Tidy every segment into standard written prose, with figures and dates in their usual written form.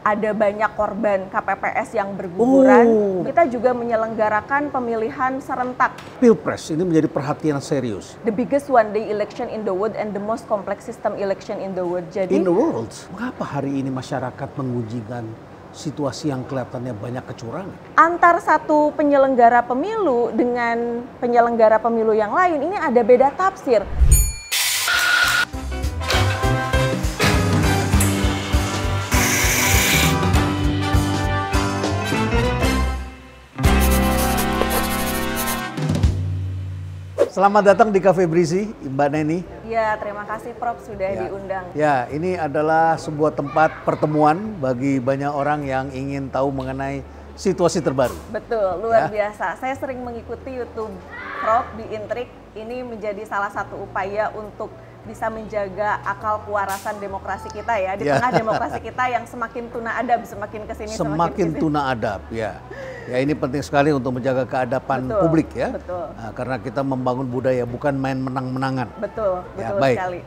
ada banyak korban KPPS yang berguguran. Kita juga menyelenggarakan pemilihan serentak. Pilpres ini menjadi perhatian serius. The biggest one-day election in the world and the most complex system election in the world. Jadi, in the world, mengapa hari ini masyarakat mengujikan situasi yang kelihatannya banyak kecurangan? Antar satu penyelenggara pemilu dengan penyelenggara pemilu yang lain ini ada beda tafsir. Selamat datang di Cafe Breezy, Mbak Neni. Ya, terima kasih Prof sudah diundang. Ya, ini adalah sebuah tempat pertemuan bagi banyak orang yang ingin tahu mengenai situasi terbaru. Betul, luar biasa. Saya sering mengikuti YouTube Prof di Intrik. Ini menjadi salah satu upaya untuk bisa menjaga akal kewarasan demokrasi kita ya. Di tengah demokrasi kita yang semakin tuna adab, semakin kesini semakin tuna adab ya. Ya, ini penting sekali untuk menjaga keadapan publik ya. Betul. Nah, karena kita membangun budaya bukan main menang-menangan. Betul, ya, betul baik. sekali.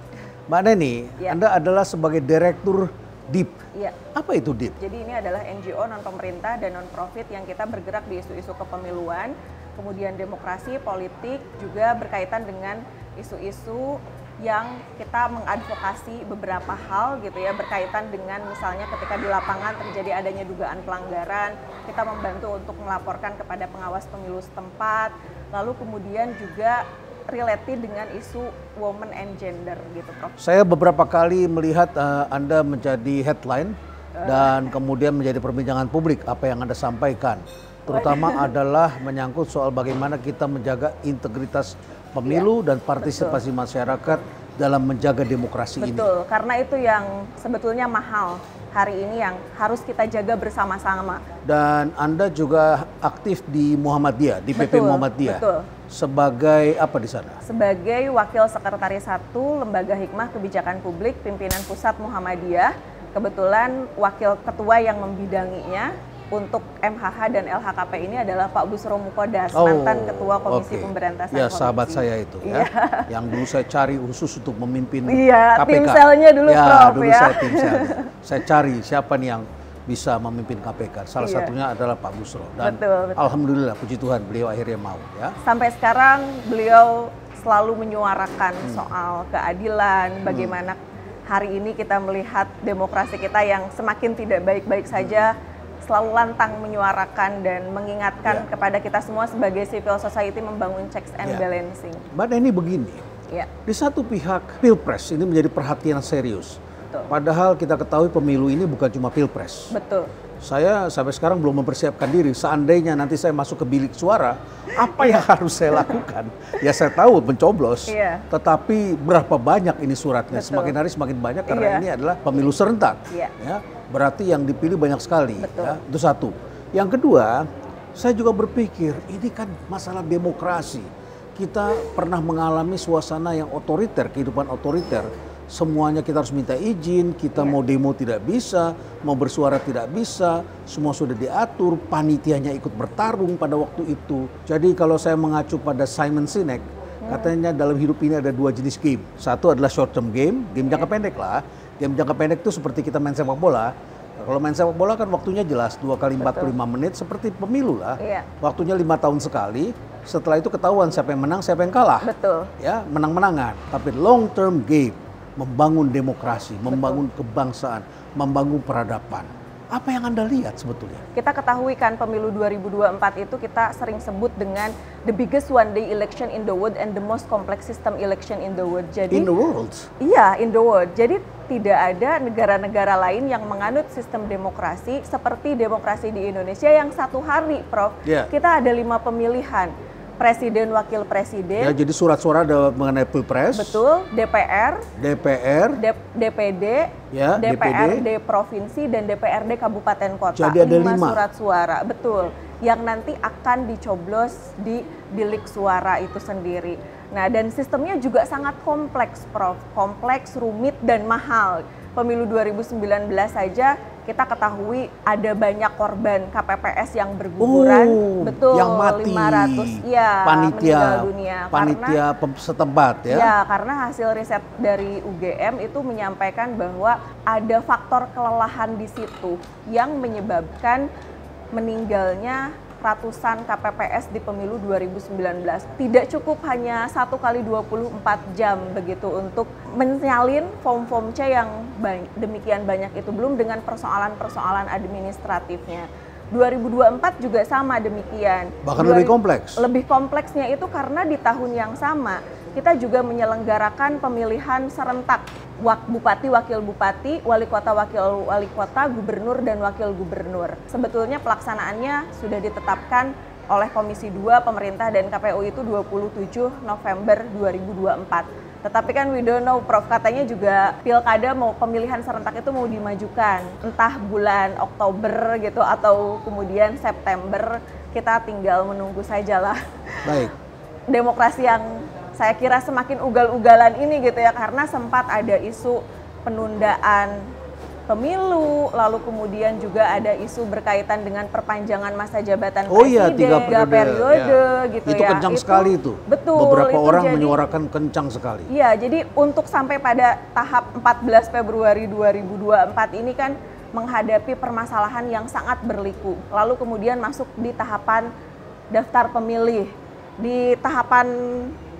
Mbak Neni, Anda adalah sebagai direktur DIP. Ya. Apa itu DIP? Jadi ini adalah NGO non pemerintah dan non profit yang kita bergerak di isu-isu kepemiluan, kemudian demokrasi, politik, juga berkaitan dengan isu-isu yang kita mengadvokasi beberapa hal gitu ya, berkaitan dengan misalnya ketika di lapangan terjadi adanya dugaan pelanggaran, kita membantu untuk melaporkan kepada pengawas pemilu setempat, lalu kemudian juga related dengan isu women and gender gitu Prof. Saya beberapa kali melihat Anda menjadi headline dan kemudian menjadi perbincangan publik apa yang Anda sampaikan. Terutama adalah menyangkut soal bagaimana kita menjaga integritas pemilu dan partisipasi masyarakat dalam menjaga demokrasi ini. Betul, karena itu yang sebetulnya mahal hari ini yang harus kita jaga bersama-sama. Dan Anda juga aktif di Muhammadiyah, di PP Muhammadiyah. Betul. Sebagai apa di sana? Sebagai Wakil Sekretaris 1 Lembaga Hikmah Kebijakan Publik Pimpinan Pusat Muhammadiyah. Kebetulan Wakil Ketua yang membidanginya untuk MHH dan LHKP ini adalah Pak Busro Mukodas, mantan Ketua Komisi Pemberantasan ya, Korupsi. Sahabat saya itu ya, yang dulu saya cari khusus untuk memimpin KPK. Tim selnya dulu Prof dulu saya tim selnya. Saya cari siapa nih yang bisa memimpin KPK. Salah satunya adalah Pak Busro. Dan betul. Alhamdulillah puji Tuhan beliau akhirnya mau ya. Sampai sekarang beliau selalu menyuarakan soal keadilan, bagaimana hari ini kita melihat demokrasi kita yang semakin tidak baik-baik saja, selalu lantang menyuarakan dan mengingatkan kepada kita semua sebagai civil society membangun checks and balancing. Mbak Neni begini, di satu pihak Pilpres ini menjadi perhatian serius. Betul. Padahal kita ketahui pemilu ini bukan cuma Pilpres. Betul. Saya sampai sekarang belum mempersiapkan diri. Seandainya nanti saya masuk ke bilik suara, apa yang harus saya lakukan? Ya saya tahu mencoblos, tetapi berapa banyak ini suratnya? Betul. Semakin hari semakin banyak karena ini adalah pemilu serentak. Ya, berarti yang dipilih banyak sekali. Ya, itu satu. Yang kedua, saya juga berpikir ini kan masalah demokrasi. Kita pernah mengalami suasana yang otoriter, kehidupan otoriter. Semuanya kita harus minta izin, kita mau demo tidak bisa, mau bersuara tidak bisa, semua sudah diatur, panitianya ikut bertarung pada waktu itu. Jadi kalau saya mengacu pada Simon Sinek, katanya dalam hidup ini ada dua jenis game. Satu adalah short term game, game jangka pendek lah. Game jangka pendek itu seperti kita main sepak bola. Kalau main sepak bola kan waktunya jelas, 2 kali 45 menit seperti pemilu lah. Waktunya 5 tahun sekali, setelah itu ketahuan siapa yang menang, siapa yang kalah. Betul. Ya, menang-menangan. Tapi long term game, membangun demokrasi, membangun kebangsaan, membangun peradaban. Apa yang Anda lihat sebetulnya? Kita ketahui kan pemilu 2024 itu kita sering sebut dengan the biggest one day election in the world and the most complex system election in the world. Jadi in the world? Iya, in the world. Jadi tidak ada negara-negara lain yang menganut sistem demokrasi seperti demokrasi di Indonesia yang satu hari, Prof. Kita ada 5 pemilihan. Presiden, wakil presiden. Ya, jadi surat-suara ada mengenai Pilpres. Betul, DPR, DPD, DPRD provinsi dan DPRD kabupaten kota. Jadi ada 5 surat suara, betul. Yang nanti akan dicoblos di bilik suara itu sendiri. Nah, dan sistemnya juga sangat kompleks, Prof. Kompleks, rumit dan mahal. Pemilu 2019 saja kita ketahui ada banyak korban KPPS yang berguguran, betul, yang mati, 500 ya meninggal dunia panitia setempat ya. Ya, karena hasil riset dari UGM itu menyampaikan bahwa ada faktor kelelahan di situ yang menyebabkan meninggalnya ratusan KPPS di pemilu 2019. Tidak cukup hanya 1 kali 24 jam begitu untuk menyalin form-form C yang demikian banyak itu, belum dengan persoalan-persoalan administratifnya. 2024 juga sama demikian. Bahkan lebih kompleks. Lebih kompleksnya itu karena di tahun yang sama kita juga menyelenggarakan pemilihan serentak bupati, wakil bupati, wali kota, wakil wali kota, gubernur dan wakil gubernur. Sebetulnya pelaksanaannya sudah ditetapkan oleh Komisi 2 Pemerintah dan KPU itu 27 November 2024. Tetapi kan we don't know, Prof, katanya juga pilkada pemilihan serentak itu mau dimajukan entah bulan Oktober gitu atau kemudian September. Kita tinggal menunggu sajalah. Baik. Demokrasi yang saya kira semakin ugal-ugalan ini gitu ya, karena sempat ada isu penundaan pemilu, lalu kemudian juga ada isu berkaitan dengan perpanjangan masa jabatan presiden, 3 periode ya. Gitu itu ya. Kencang sekali itu. Betul. Beberapa orang menyuarakan kencang sekali. Iya, jadi untuk sampai pada tahap 14 Februari 2024 ini kan menghadapi permasalahan yang sangat berliku. Lalu kemudian masuk di tahapan daftar pemilih. Di tahapan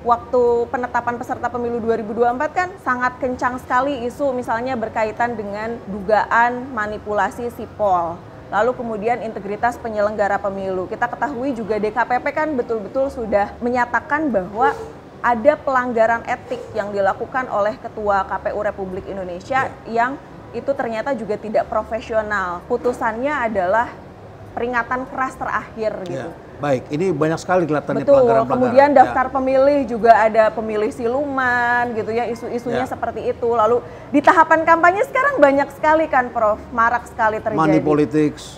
waktu penetapan peserta pemilu 2024 kan sangat kencang sekali isu misalnya berkaitan dengan dugaan manipulasi sipol. Lalu kemudian integritas penyelenggara pemilu. Kita ketahui juga DKPP kan betul-betul sudah menyatakan bahwa ada pelanggaran etik yang dilakukan oleh Ketua KPU Republik Indonesia yang itu ternyata juga tidak profesional. Putusannya adalah peringatan keras terakhir gitu. Baik, ini banyak sekali kelihatannya Betul, pelanggaran-pelanggaran. kemudian daftar pemilih juga ada pemilih siluman gitu ya, isu-isunya seperti itu. Lalu di tahapan kampanye sekarang banyak sekali kan Prof, marak sekali terjadi. Money politics.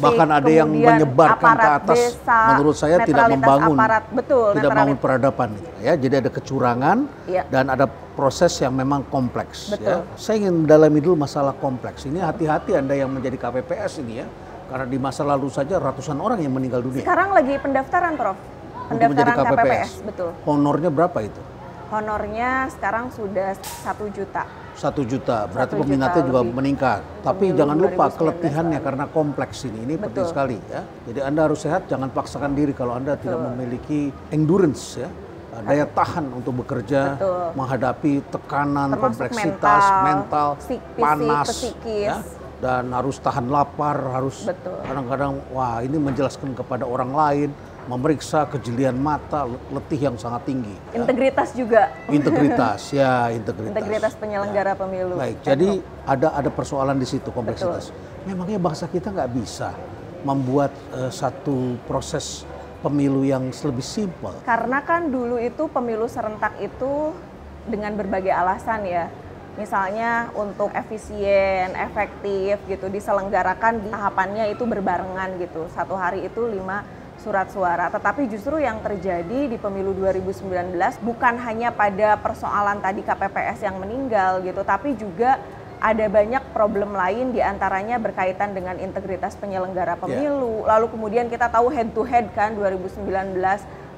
Bahkan ada yang menyebarkan ke atas, desa, menurut saya tidak membangun aparat, betul, tidak membangun peradaban ya. Jadi ada kecurangan dan ada proses yang memang kompleks ya. Saya ingin mendalami dulu masalah kompleks. Ini hati-hati Anda yang menjadi KPPS ini ya. Karena di masa lalu saja ratusan orang yang meninggal dunia. Sekarang lagi pendaftaran, Prof. Pendaftaran KPPS, betul. Honornya berapa itu? Honornya sekarang sudah 1 juta. 1 juta, berarti peminatnya juga meningkat. Tapi jangan lupa keletihannya karena kompleks ini penting sekali ya. Jadi Anda harus sehat, jangan paksakan diri kalau Anda tidak memiliki endurance ya. Daya tahan untuk bekerja, menghadapi tekanan, termasuk kompleksitas, mental, panas, psikis. Ya. Dan harus tahan lapar, harus kadang-kadang wah ini menjelaskan kepada orang lain, memeriksa kejelian mata, letih yang sangat tinggi. Integritas juga. Integritas, ya integritas. Integritas penyelenggara pemilu. Baik, jadi ada persoalan di situ kompleksitas. Memangnya bangsa kita nggak bisa membuat satu proses pemilu yang lebih simpel? Karena kan dulu itu pemilu serentak itu dengan berbagai alasan ya. Misalnya untuk efisien, efektif gitu diselenggarakan di tahapannya itu berbarengan gitu. Satu hari itu 5 surat suara. Tetapi justru yang terjadi di pemilu 2019 bukan hanya pada persoalan tadi KPPS yang meninggal gitu, tapi juga ada banyak problem lain diantaranya berkaitan dengan integritas penyelenggara pemilu. Lalu kemudian kita tahu head to head kan 2019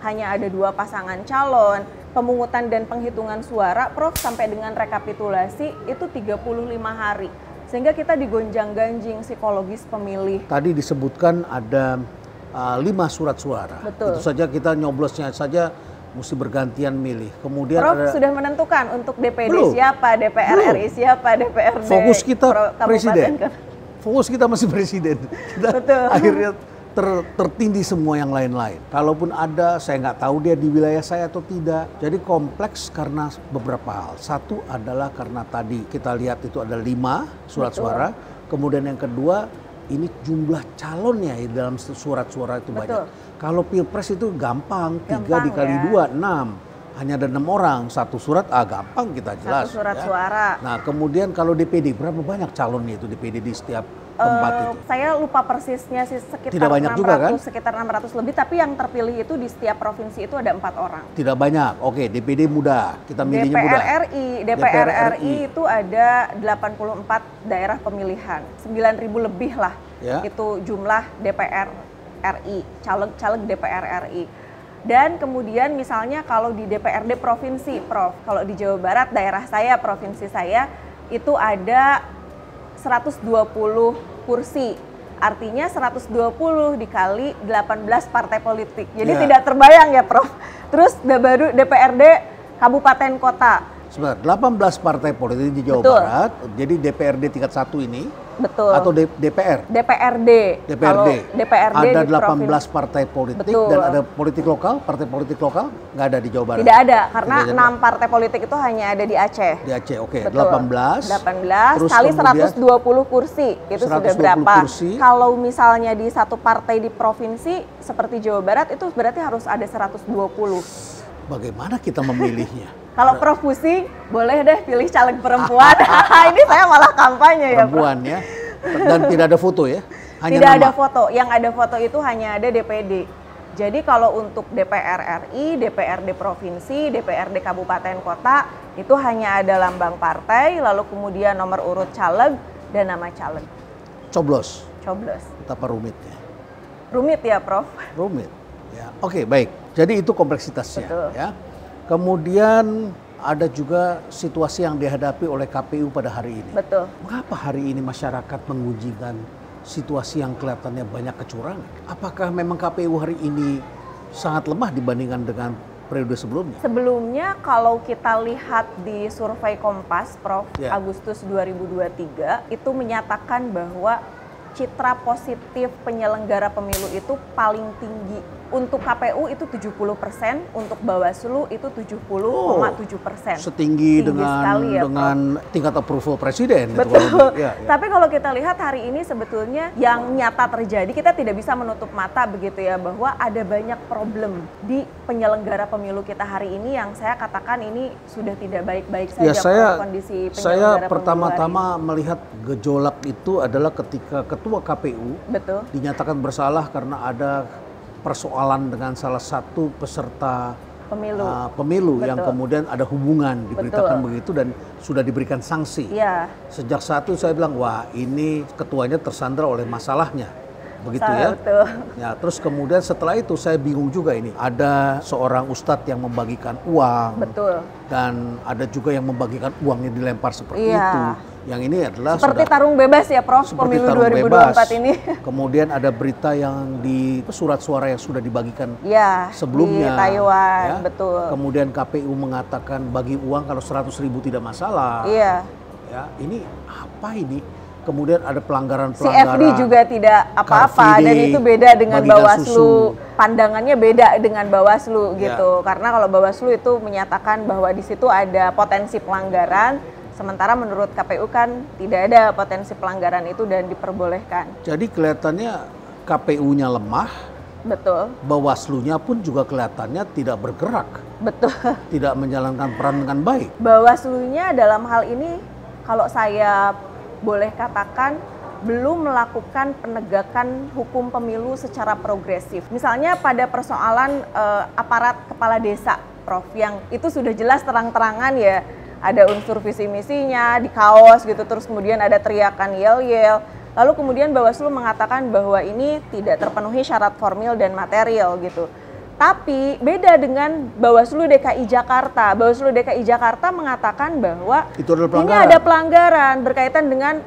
hanya ada 2 pasangan calon. Pemungutan dan penghitungan suara, Prof, sampai dengan rekapitulasi itu 35 hari. Sehingga kita digonjang-ganjing psikologis pemilih. Tadi disebutkan ada 5 surat suara. Betul. Itu saja kita nyoblosnya saja mesti bergantian milih. Kemudian Prof sudah menentukan untuk DPD siapa, DPR RI siapa, DPRD. Fokus kita presiden. Fokus kita masih presiden. Kita akhirnya tertindih semua yang lain-lain. Kalaupun ada, saya nggak tahu dia di wilayah saya atau tidak. Jadi kompleks karena beberapa hal. Satu adalah karena tadi kita lihat itu ada 5 surat suara. Kemudian yang kedua, ini jumlah calonnya dalam surat suara itu banyak. Kalau pilpres itu gampang 3 dikali 2, 6. Hanya ada 6 orang, 1 surat, gampang kita jelas. 1 surat suara. Nah kemudian kalau DPD, berapa banyak calonnya itu DPD di setiap tempat itu? Saya lupa persisnya sih, sekitar Tidak banyak 600, juga kan? Sekitar 600 lebih, tapi yang terpilih itu di setiap provinsi itu ada 4 orang. Tidak banyak. Oke, DPD mudah. Kita milihnya mudah. DPR RI itu ada 84 daerah pemilihan. 9.000 lebih lah. Ya. Itu jumlah DPR RI, caleg-caleg DPR RI. Dan kemudian misalnya kalau di DPRD provinsi, Prof, kalau di Jawa Barat daerah saya, provinsi saya itu ada 120 kursi. Artinya 120 dikali 18 partai politik. Jadi tidak terbayang ya, Prof. Terus baru DPRD kabupaten kota. Sebentar, 18 partai politik di Jawa Barat. Jadi DPRD tingkat 1 ini. Betul. Atau DPR? DPRD. Kalau DPRD ada 18 partai politik. Betul. Dan ada politik lokal, partai politik lokal nggak ada di Jawa Barat? Tidak ada, karena 6 partai politik itu hanya ada di Aceh. Di Aceh, oke. Betul. 18 terus kali 120 kursi, itu sudah berapa? Kursi. Kalau misalnya di satu partai di provinsi seperti Jawa Barat, itu berarti harus ada 120. Bagaimana kita memilihnya? Kalau Prof pusing, boleh deh pilih caleg perempuan. Ini saya malah kampanye ya, Prof. Perempuan ya. Dan tidak ada foto ya? Hanya tidak nama. ada foto. Yang ada foto itu hanya ada DPD. Jadi kalau untuk DPR RI, DPRD provinsi, DPRD kabupaten kota, itu hanya ada lambang partai, lalu kemudian nomor urut caleg dan nama caleg. Coblos. Coblos. Betapa rumitnya. Rumit ya, Prof? Rumit. Ya. Oke, baik. Jadi itu kompleksitasnya. Betul. Ya. Kemudian ada juga situasi yang dihadapi oleh KPU pada hari ini. Betul. Mengapa hari ini masyarakat mengujikan situasi yang kelihatannya banyak kecurangan? Apakah memang KPU hari ini sangat lemah dibandingkan dengan periode sebelumnya? Sebelumnya kalau kita lihat di survei Kompas, Prof, Agustus 2023, itu menyatakan bahwa citra positif penyelenggara pemilu itu paling tinggi. Untuk KPU itu 70%, untuk Bawaslu itu 70,7%. Setinggi dengan ya, dengan tingkat approval presiden. Betul. Ya. Tapi kalau kita lihat hari ini sebetulnya yang nyata terjadi, kita tidak bisa menutup mata begitu ya, bahwa ada banyak problem di penyelenggara pemilu kita hari ini yang saya katakan ini sudah tidak baik-baik saja kondisi penyelenggara. Saya pertama-tama melihat gejolak itu adalah ketika Ketua KPU dinyatakan bersalah karena ada persoalan dengan salah satu peserta pemilu yang kemudian ada hubungan, diberitakan begitu dan sudah diberikan sanksi. Sejak saat itu saya bilang, wah ini ketuanya tersandra oleh masalahnya. Begitu ya. Ya, terus kemudian setelah itu saya bingung juga ini. Ada seorang ustadz yang membagikan uang. Dan ada juga yang membagikan uangnya dilempar seperti itu. Yang ini adalah seperti tarung bebas ya, Prof, pemilu 2024 ini. Kemudian ada berita yang di surat suara yang sudah dibagikan sebelumnya di Taiwan, ya. Kemudian KPU mengatakan bagi uang kalau 100.000 tidak masalah. Ya, ini apa ini? Kemudian ada pelanggaran-pelanggaran. CFD juga tidak apa-apa dan itu beda dengan Bawaslu. Pandangannya beda dengan Bawaslu gitu. Karena kalau Bawaslu itu menyatakan bahwa di situ ada potensi pelanggaran. Sementara menurut KPU kan tidak ada potensi pelanggaran itu dan diperbolehkan. Jadi kelihatannya KPU-nya lemah. Bawaslu-nya pun juga kelihatannya tidak bergerak. Tidak menjalankan peran dengan baik. Bawaslu-nya dalam hal ini kalau saya boleh katakan belum melakukan penegakan hukum pemilu secara progresif. Misalnya pada persoalan aparat kepala desa, Prof, yang itu sudah jelas terang-terangan ya. Ada unsur visi misinya di kaos gitu, terus kemudian ada teriakan yel-yel. Lalu kemudian Bawaslu mengatakan bahwa ini tidak terpenuhi syarat formil dan material gitu. Tapi beda dengan Bawaslu DKI Jakarta. Bawaslu DKI Jakarta mengatakan bahwa ini ada pelanggaran berkaitan dengan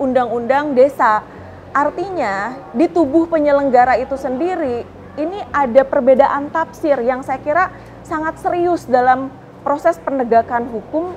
undang-undang desa. Artinya di tubuh penyelenggara itu sendiri ini ada perbedaan tafsir yang saya kira sangat serius dalam proses penegakan hukum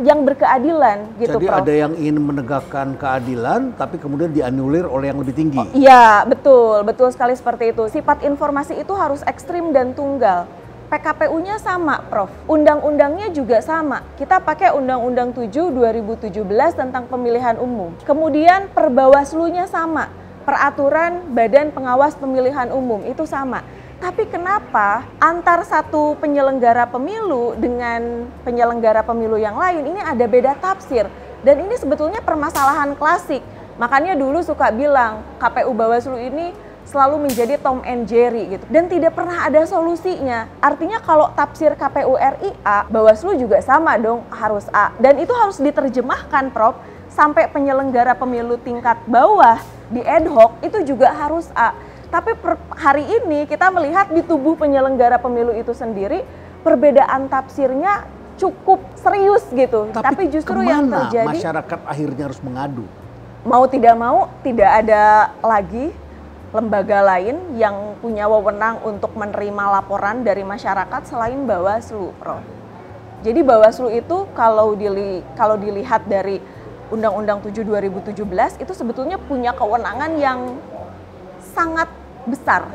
yang berkeadilan gitu, Jadi Prof. ada yang ingin menegakkan keadilan tapi kemudian dianulir oleh yang lebih tinggi. Iya, betul sekali seperti itu. Sifat informasi itu harus ekstrim dan tunggal. PKPU-nya sama, Prof. Undang-undangnya juga sama. Kita pakai Undang-Undang 7 2017 tentang pemilihan umum. Kemudian Perbawaslu-nya sama. Peraturan Badan Pengawas Pemilihan Umum itu sama. Tapi kenapa antar satu penyelenggara pemilu dengan penyelenggara pemilu yang lain ini ada beda tafsir? Dan ini sebetulnya permasalahan klasik. Makanya dulu suka bilang KPU Bawaslu ini selalu menjadi Tom and Jerry gitu dan tidak pernah ada solusinya. Artinya kalau tafsir KPU RI A, Bawaslu juga sama dong harus A, dan itu harus diterjemahkan Prof sampai penyelenggara pemilu tingkat bawah di ad hoc itu juga harus A. Tapi hari ini kita melihat di tubuh penyelenggara pemilu itu sendiri perbedaan tafsirnya cukup serius gitu. Tapi justru yang terjadi masyarakat akhirnya harus mengadu. Mau tidak mau tidak ada lagi lembaga lain yang punya wewenang untuk menerima laporan dari masyarakat selain Bawaslu, Prof. Jadi Bawaslu itu kalau dilihat dari Undang-Undang 7 2017 itu sebetulnya punya kewenangan yang sangat besar.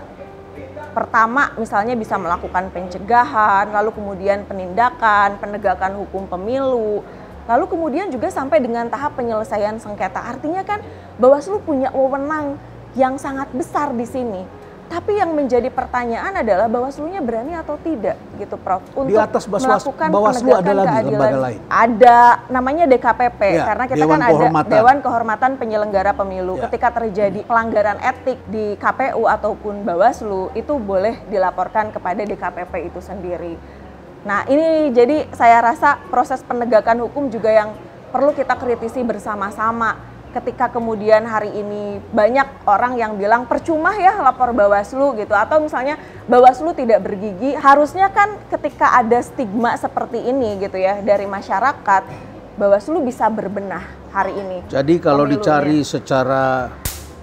Pertama, misalnya bisa melakukan pencegahan, lalu kemudian penindakan, penegakan hukum pemilu, lalu kemudian juga sampai dengan tahap penyelesaian sengketa. Artinya kan Bawaslu punya wewenang yang sangat besar di sini. Tapi yang menjadi pertanyaan adalah Bawaslu-nya berani atau tidak gitu Prof untuk di atas melakukan Bawaslu ada lagi lembaga lain. Ada namanya DKPP ya, karena kita Dewan kan Kehormatan. ada Dewan Kehormatan Penyelenggara Pemilu. Ya. Ketika terjadi pelanggaran etik di KPU ataupun Bawaslu itu boleh dilaporkan kepada DKPP itu sendiri. Nah, ini jadi saya rasa proses penegakan hukum juga yang perlu kita kritisi bersama-sama. Ketika kemudian hari ini banyak orang yang bilang percuma ya lapor Bawaslu gitu, atau misalnya Bawaslu tidak bergigi, harusnya kan ketika ada stigma seperti ini gitu ya dari masyarakat, Bawaslu bisa berbenah hari ini. Jadi kalau dicari secara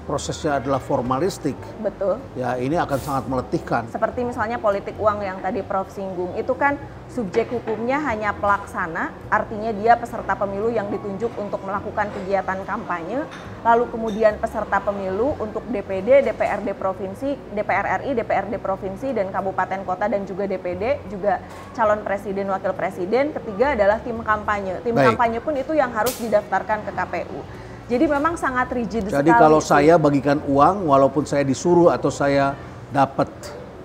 prosesnya adalah formalistik, betul. Ya ini akan sangat meletihkan. Seperti misalnya politik uang yang tadi Prof singgung, itu kan subjek hukumnya hanya pelaksana, artinya dia peserta pemilu yang ditunjuk untuk melakukan kegiatan kampanye, lalu kemudian peserta pemilu untuk DPD, DPRD provinsi, DPR RI, DPRD provinsi, dan kabupaten kota, dan juga DPD, juga calon presiden, wakil presiden. Ketiga adalah tim kampanye. Tim kampanye pun itu yang harus didaftarkan ke KPU. Jadi memang sangat rigid sekali. Jadi kalau saya bagikan uang, walaupun saya disuruh atau saya dapat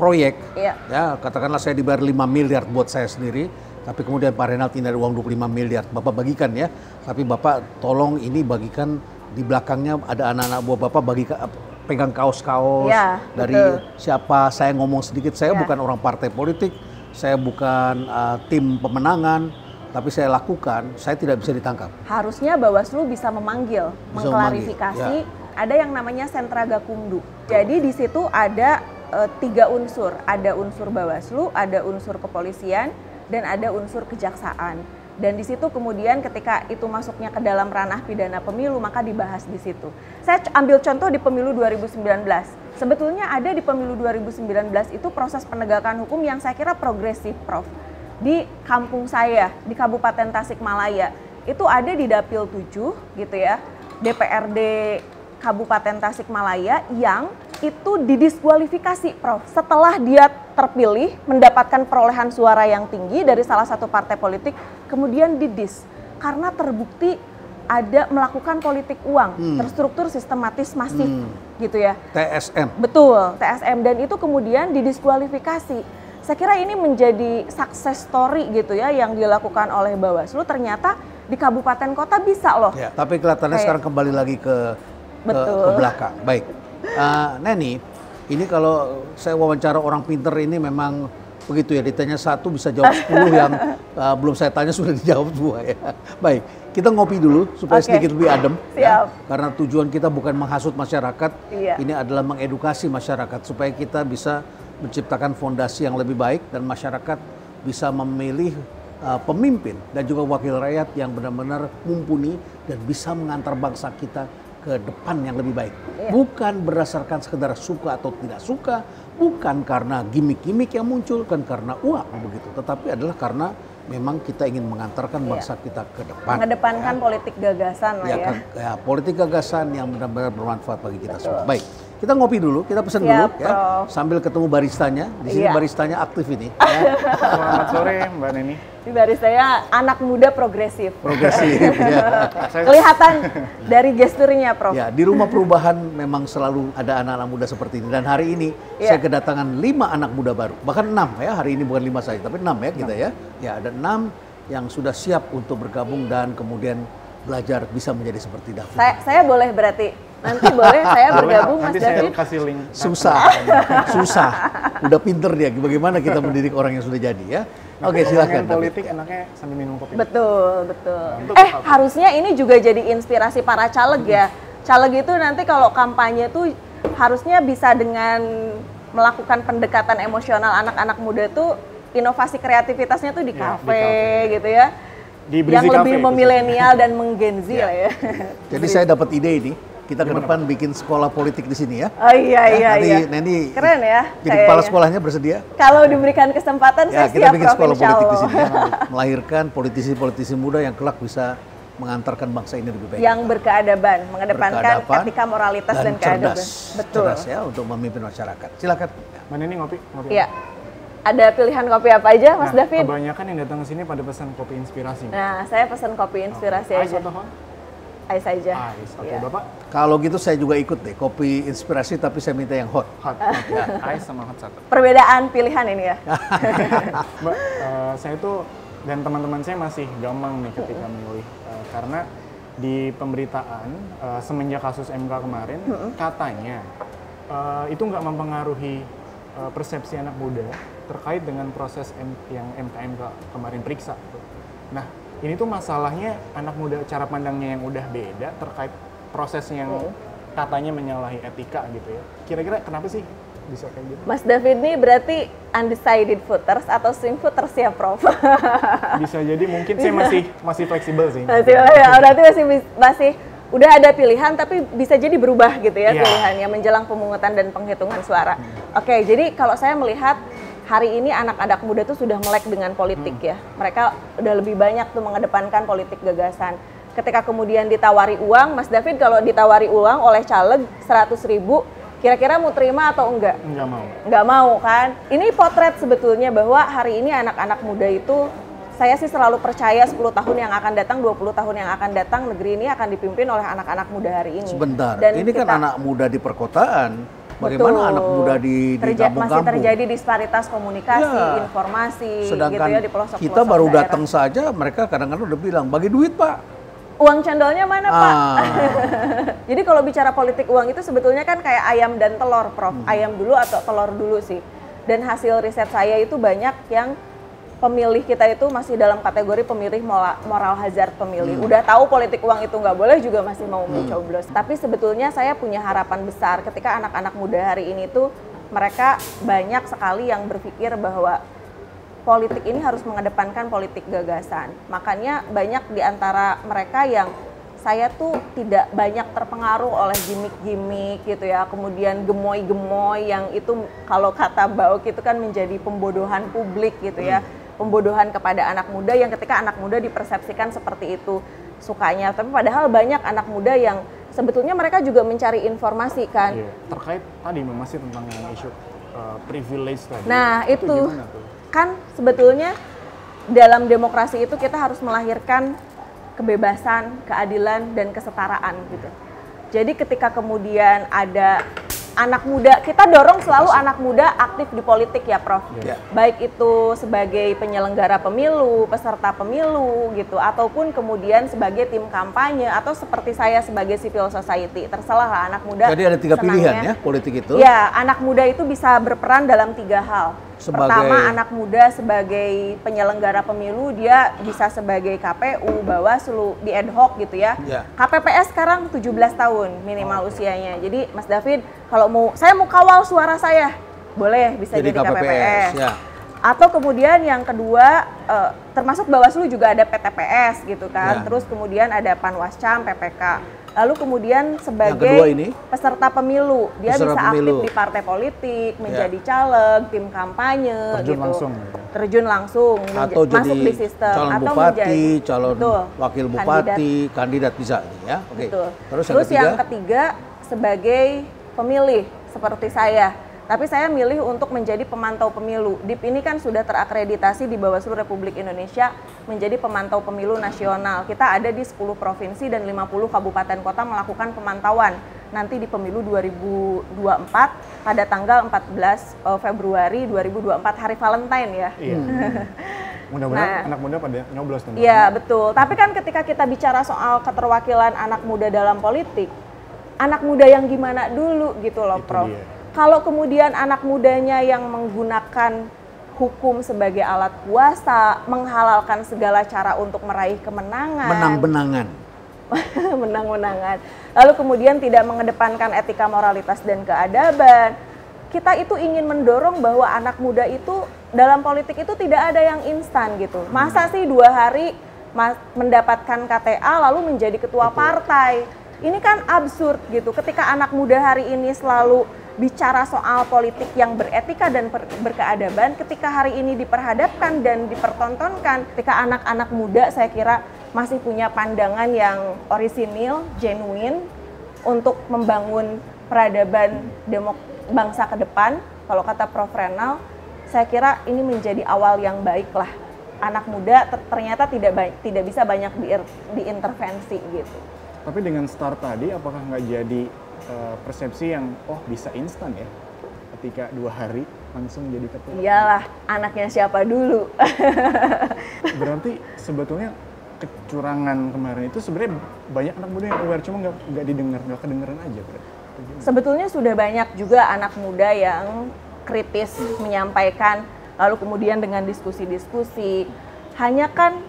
proyek, ya katakanlah saya dibayar 5 miliar buat saya sendiri, tapi kemudian Pak Renald ini ada uang 25 miliar, Bapak bagikan ya, tapi Bapak tolong ini bagikan di belakangnya ada anak-anak buah Bapak bagikan, pegang kaos-kaos dari siapa, saya ngomong sedikit, saya bukan orang partai politik, saya bukan tim pemenangan, tapi saya lakukan, saya tidak bisa ditangkap. Harusnya Bawaslu bisa memanggil, mengklarifikasi. Ada yang namanya sentra gakumdu. Jadi di situ ada 3 unsur. Ada unsur Bawaslu, ada unsur kepolisian, dan ada unsur kejaksaan. Dan di situ kemudian ketika itu masuknya ke dalam ranah pidana pemilu, maka dibahas di situ. Saya ambil contoh di pemilu 2019. Sebetulnya ada di pemilu 2019 itu proses penegakan hukum yang saya kira progresif, Prof. Di kampung saya, di Kabupaten Tasikmalaya, itu ada di Dapil 7 gitu ya, DPRD Kabupaten Tasikmalaya yang itu didiskualifikasi, Prof. Setelah dia terpilih, mendapatkan perolehan suara yang tinggi dari salah satu partai politik, kemudian didis. Karena terbukti ada melakukan politik uang, terstruktur, sistematis, masif gitu ya. TSM. Betul, TSM, dan itu kemudian didiskualifikasi. Saya kira ini menjadi success story gitu ya yang dilakukan oleh Bawaslu, ternyata di kabupaten kota bisa loh. Ya, tapi kelihatannya sekarang kembali lagi ke belakang. Baik, Neni, ini kalau saya wawancara orang pinter ini memang begitu ya, ditanya 1 bisa jawab 10 yang belum saya tanya sudah dijawab 2 ya. Baik, kita ngopi dulu supaya sedikit lebih adem. Ya, karena tujuan kita bukan menghasut masyarakat, ini adalah mengedukasi masyarakat supaya kita bisa menciptakan fondasi yang lebih baik dan masyarakat bisa memilih pemimpin dan juga wakil rakyat yang benar-benar mumpuni dan bisa mengantar bangsa kita ke depan yang lebih baik. Bukan berdasarkan sekedar suka atau tidak suka, bukan karena gimmick-gimmick yang muncul, bukan karena uang begitu, tetapi adalah karena memang kita ingin mengantarkan bangsa kita ke depan. Mengedepankan politik gagasan lah ya. Politik gagasan yang benar-benar bermanfaat bagi kita semua. Baik. Kita ngopi dulu, kita pesan dulu ya, sambil ketemu baristanya. Di sini baristanya aktif ini. Ya. Selamat sore Mbak Neni. Di baristanya anak muda progresif. Progresif ya. Kelihatan dari gesturnya, Prof. Ya, di rumah perubahan memang selalu ada anak-anak muda seperti ini. Dan hari ini saya kedatangan 5 anak muda baru. Bahkan 6 ya, hari ini bukan 5 saja, tapi 6 ya kita ya. Ya, ada 6 yang sudah siap untuk bergabung dan kemudian belajar bisa menjadi seperti David? Saya boleh berarti nanti boleh saya bergabung Mas David. Nanti saya kasih link. Susah. Udah pinter dia. Bagaimana kita mendidik orang yang sudah jadi ya? Oke, silakan. Politik enaknya sambil minum kopi. Betul. Harusnya ini juga jadi inspirasi para caleg ya. Caleg itu nanti kalau kampanye tuh harusnya bisa dengan melakukan pendekatan emosional anak-anak muda tuh inovasi kreativitasnya tuh di kafe gitu ya. Yang lebih memilenial dan menggenzi lah ya. Jadi saya dapat ide ini. Kita ke depan bikin sekolah politik di sini ya. Oh iya. Nanti keren ya. Jadi kepala sekolahnya bersedia? Kalau diberikan kesempatan saya kita siap, bikin sekolah politik di sini. Melahirkan politisi-politisi muda yang kelak bisa mengantarkan bangsa ini lebih baik. Yang berkeadaban, mengedepankan etika, moralitas dan keadaban. Betul. Cerdas ya untuk memimpin masyarakat. Silakan. Mana ini ngopi? Iya. Ada pilihan kopi apa aja, Mas David? Kebanyakan yang datang ke sini pada pesan kopi inspirasi. Nah, saya pesan kopi inspirasi aja. Ais aja. Oke, Bapak? Kalau gitu saya juga ikut deh, kopi inspirasi tapi saya minta yang hot. Ais sama hot satu. Perbedaan pilihan ini ya? Mbak, saya tuh dan teman-teman saya masih gampang nih ketika memilih. Karena di pemberitaan, semenjak kasus MK kemarin, katanya itu nggak mempengaruhi persepsi anak muda terkait dengan proses yang MK kemarin periksa. Nah, ini tuh masalahnya anak muda cara pandangnya yang udah beda terkait proses yang katanya menyalahi etika gitu ya. Kira-kira kenapa sih bisa kayak gitu? Mas David ini berarti undecided voters atau swing voters ya, Prof? Bisa jadi, mungkin saya masih fleksibel sih. Berarti masih udah ada pilihan tapi bisa jadi berubah gitu ya pilihannya menjelang pemungutan dan penghitungan suara. Oke, jadi kalau saya melihat hari ini anak-anak muda tuh sudah melek dengan politik ya. Mereka udah lebih banyak tuh mengedepankan politik gagasan. Ketika kemudian ditawari uang, Mas David kalau ditawari uang oleh caleg 100.000, kira-kira mau terima atau enggak? Enggak mau. Enggak mau kan? Ini potret sebetulnya bahwa hari ini anak-anak muda itu, saya sih selalu percaya 10 tahun yang akan datang, 20 tahun yang akan datang, negeri ini akan dipimpin oleh anak-anak muda hari ini. Sebentar, dan ini kan anak muda di perkotaan. Bagaimana anak muda di kampung-kampung? Masih terjadi disparitas komunikasi, informasi, sedangkan gitu ya, di pelosok-pelosok kita baru daerah. datang saja, mereka kadang-kadang udah bilang, bagi duit Pak. Uang cendolnya mana Pak? Jadi kalau bicara politik uang itu sebetulnya kan kayak ayam dan telur, Prof. Ayam dulu atau telur dulu sih. Dan hasil riset saya itu banyak yang pemilih kita itu masih dalam kategori pemilih moral hazard pemilih. Udah tahu politik uang itu nggak boleh juga masih mau mencoblos. Tapi sebetulnya saya punya harapan besar ketika anak-anak muda hari ini tuh mereka banyak sekali yang berpikir bahwa politik ini harus mengedepankan politik gagasan. Makanya banyak di antara mereka yang saya tuh tidak banyak terpengaruh oleh gimmick-gimmick gitu ya, kemudian gemoy-gemoy yang itu kalau kata Bauk itu kan menjadi pembodohan publik gitu ya. Pembodohan kepada anak muda yang ketika anak muda dipersepsikan seperti itu sukanya, tapi padahal banyak anak muda yang sebetulnya mereka juga mencari informasi kan. Terkait tadi masih tentang isu privilege tadi. Nah itu kan sebetulnya dalam demokrasi itu kita harus melahirkan kebebasan, keadilan, dan kesetaraan gitu. Jadi ketika kemudian ada anak muda, kita dorong selalu anak muda aktif di politik ya Prof. Baik itu sebagai penyelenggara pemilu, peserta pemilu gitu, ataupun kemudian sebagai tim kampanye, atau seperti saya sebagai civil society, terserah lah anak muda. Jadi ada 3 pilihan ya politik itu? Ya, anak muda itu bisa berperan dalam 3 hal. Pertama, anak muda sebagai penyelenggara pemilu, dia bisa sebagai KPU, Bawaslu, di ad hoc gitu ya. KPPS sekarang 17 tahun minimal usianya. Jadi Mas David, kalau saya mau kawal suara saya, boleh bisa jadi KPPS. Atau kemudian yang kedua, termasuk Bawaslu juga ada PTPS gitu kan. Terus kemudian ada Panwascam, PPK. Lalu kemudian sebagai peserta pemilu, dia bisa aktif di partai politik, menjadi caleg, tim kampanye, terjun langsung, atau masuk jadi di sistem, calon atau bupati, menjadi calon wakil bupati, kandidat bisa ya. Terus yang ketiga sebagai pemilih seperti saya. Tapi saya milih untuk menjadi pemantau pemilu. DIP ini kan sudah terakreditasi di Bawaslu Republik Indonesia menjadi pemantau pemilu nasional. Kita ada di 10 provinsi dan 50 kabupaten kota melakukan pemantauan. Nanti di pemilu 2024 pada tanggal 14 Februari 2024, hari Valentine ya. Mudah-mudahan anak muda pada nyoblos tentunya. Iya, betul. Tapi kan ketika kita bicara soal keterwakilan anak muda dalam politik, anak muda yang gimana dulu gitu loh, Prof. Kalau kemudian anak mudanya yang menggunakan hukum sebagai alat kuasa, menghalalkan segala cara untuk meraih kemenangan. Menang-benangan. Menang-menangan. Lalu kemudian tidak mengedepankan etika, moralitas, dan keadaban. Kita itu ingin mendorong bahwa anak muda itu dalam politik itu tidak ada yang instan gitu. Masa sih 2 hari mendapatkan KTA lalu menjadi ketua partai? Ini kan absurd gitu. Ketika anak muda hari ini selalu bicara soal politik yang beretika dan berkeadaban, ketika hari ini diperhadapkan dan dipertontonkan, ketika anak-anak muda saya kira masih punya pandangan yang orisinil, genuine untuk membangun peradaban bangsa ke depan, kalau kata Prof. Renal, saya kira ini menjadi awal yang baik lah. Anak muda ternyata tidak bisa banyak diintervensi gitu. Tapi dengan start tadi, apakah nggak jadi persepsi yang bisa instan ya? Ketika 2 hari langsung jadi ketua. Iyalah, anaknya siapa dulu? Berarti sebetulnya kecurangan kemarin itu sebenarnya banyak anak muda yang aware, cuma nggak didengar, nggak kedengeran aja, berarti. Sebetulnya sudah banyak juga anak muda yang kritis menyampaikan, lalu kemudian dengan diskusi-diskusi. Hanya kan